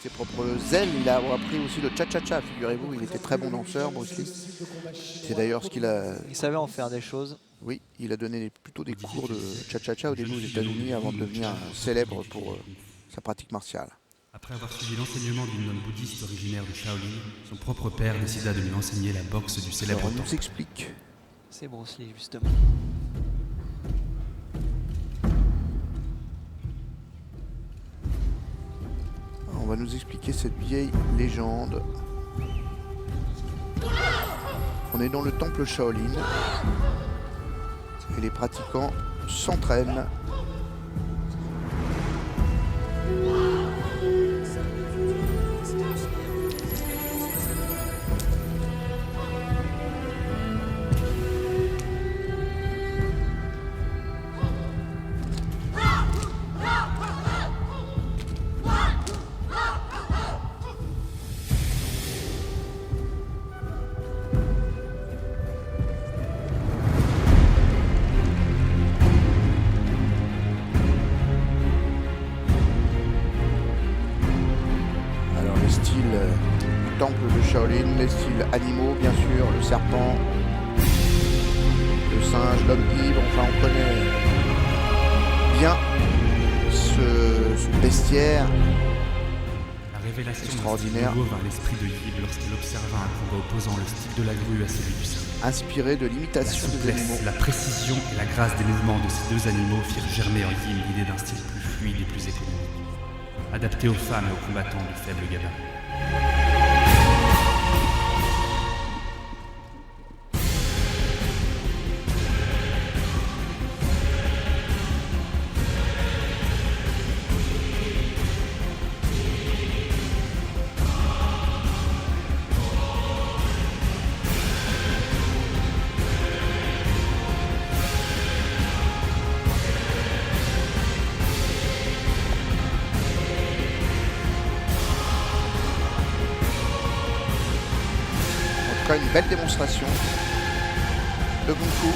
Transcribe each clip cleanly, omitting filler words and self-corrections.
ses propres ailes. Il a appris aussi le cha-cha-cha, figurez-vous. Il était très bon danseur, Bruce Lee. C'est d'ailleurs ce qu'il a... Il savait en faire des choses. Oui, il a donné plutôt des cours de cha-cha-cha au Une jeune début aux fille de nom de États-Unis avant de Ying devenir Luchan célèbre étudie pour le kung-fu. sa pratique martiale. Après avoir suivi l'enseignement d'une nonne bouddhiste originaire de Shaolin, son propre père décida de lui enseigner la boxe du célèbre Alors, on temple. nous explique. C'est Bruce Lee, justement. On va nous expliquer cette vieille légende. On est dans le temple Shaolin et les pratiquants s'entraînent. Temple de Shaolin, les styles animaux bien sûr, le serpent, le singe, l'homme ivre, enfin on connaît bien ce bestiaire La révélation extraordinaire, d'un style nouveau vint à l'esprit de Yves lorsqu'il observa un combat opposant le style de la grue à celui du singe. inspiré de La l'imitation des animaux. souplesse, la précision et la grâce des mouvements de ces deux animaux firent germer en Yves l'idée d'un style plus fluide et plus économique, adapté aux femmes et aux combattants du faible gabarit. En tout cas, une belle démonstration de Kung Fu.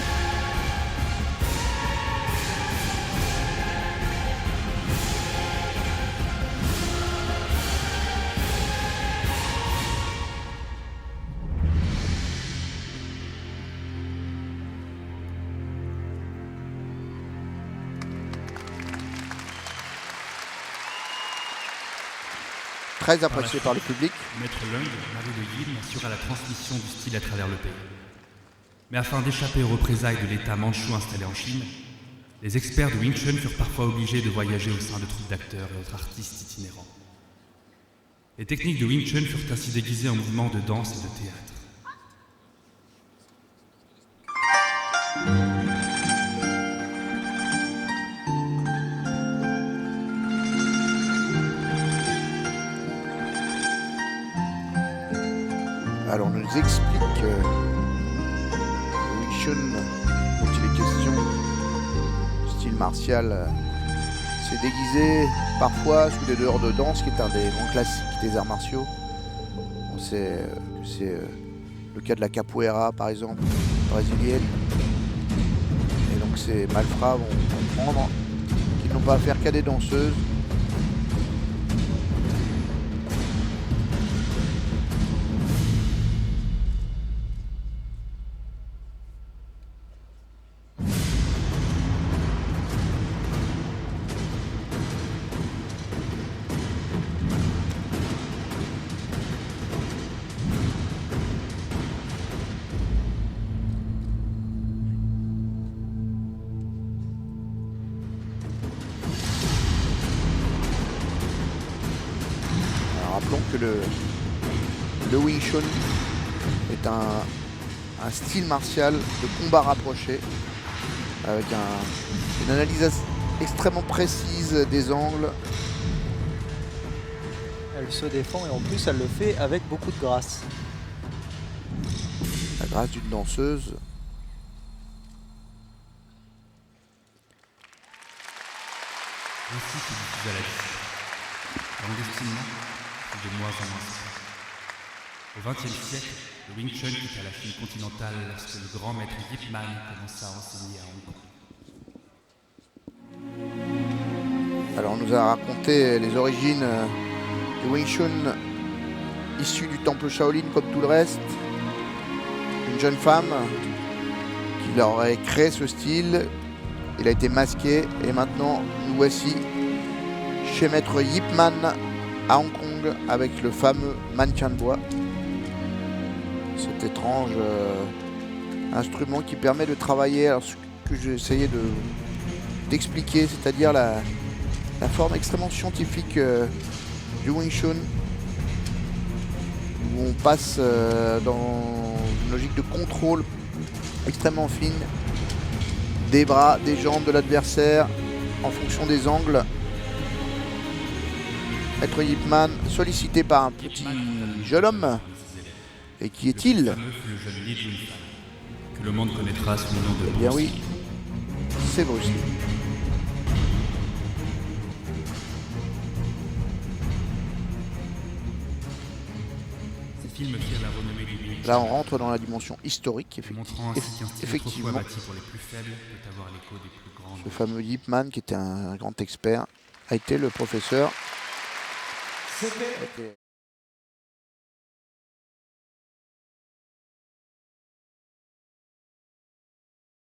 Très apprécié par le public. Maître Lung, mari de Yin, assura la transmission du style à travers le pays. Mais afin d'échapper aux représailles de l'État mandchou installé en Chine, les experts de Wing Chun furent parfois obligés de voyager au sein de troupes d'acteurs et autres artistes itinérants. Les techniques de Wing Chun furent ainsi déguisées en mouvements de danse et de théâtre. Alors on nous explique le Wing Chun dont il est question, style martial, c'est déguisé parfois sous des dehors de danse, qui est un des grands classiques des arts martiaux. On sait que c'est le cas de la capoeira par exemple, brésilienne. Et donc ces malfrats vont comprendre qu'ils n'ont pas à faire qu'à des danseuses. Rappelons que le Wing Chun est un style martial de combat rapproché avec une analyse extrêmement précise des angles. Elle se défend et en plus elle le fait avec beaucoup de grâce. La grâce d'une danseuse. Ainsi se diffusa la vie. Clandestinement, plus de mois en mois. Au XXe siècle, le Wing Chun quitta la Chine continentale lorsque le grand maître Yip Man commença à enseigner à Hong Kong. Alors on nous a raconté les origines du Wing Chun issue du temple Shaolin comme tout le reste. Une jeune femme qui leur aurait créé ce style. Il a été masqué et maintenant nous voici chez Maître Yip Man à Hong Kong avec le fameux mannequin de bois. Cet étrange instrument qui permet de travailler, alors ce que j'ai essayé d'expliquer, c'est-à-dire la forme extrêmement scientifique du Wing Chun, où on passe dans une logique de contrôle extrêmement fine des bras, des jambes de l'adversaire en fonction des angles. Maître Yip Man sollicité par un petit jeune homme. Et qui est-il? Le jeune Li Junfan, que le monde connaîtra sous le nom de Eh bien Bruce oui, Lee. c'est Bruce Lee. Ces films firent la renommée du Wing Chun, Là, on rentre dans la dimension historique, montrant ainsi qu'un style autrefois effectivement. bâti pour les plus faibles peut avoir l'écho des plus grands. Ce fameux Yip Man, qui était un grand expert, a été le professeur.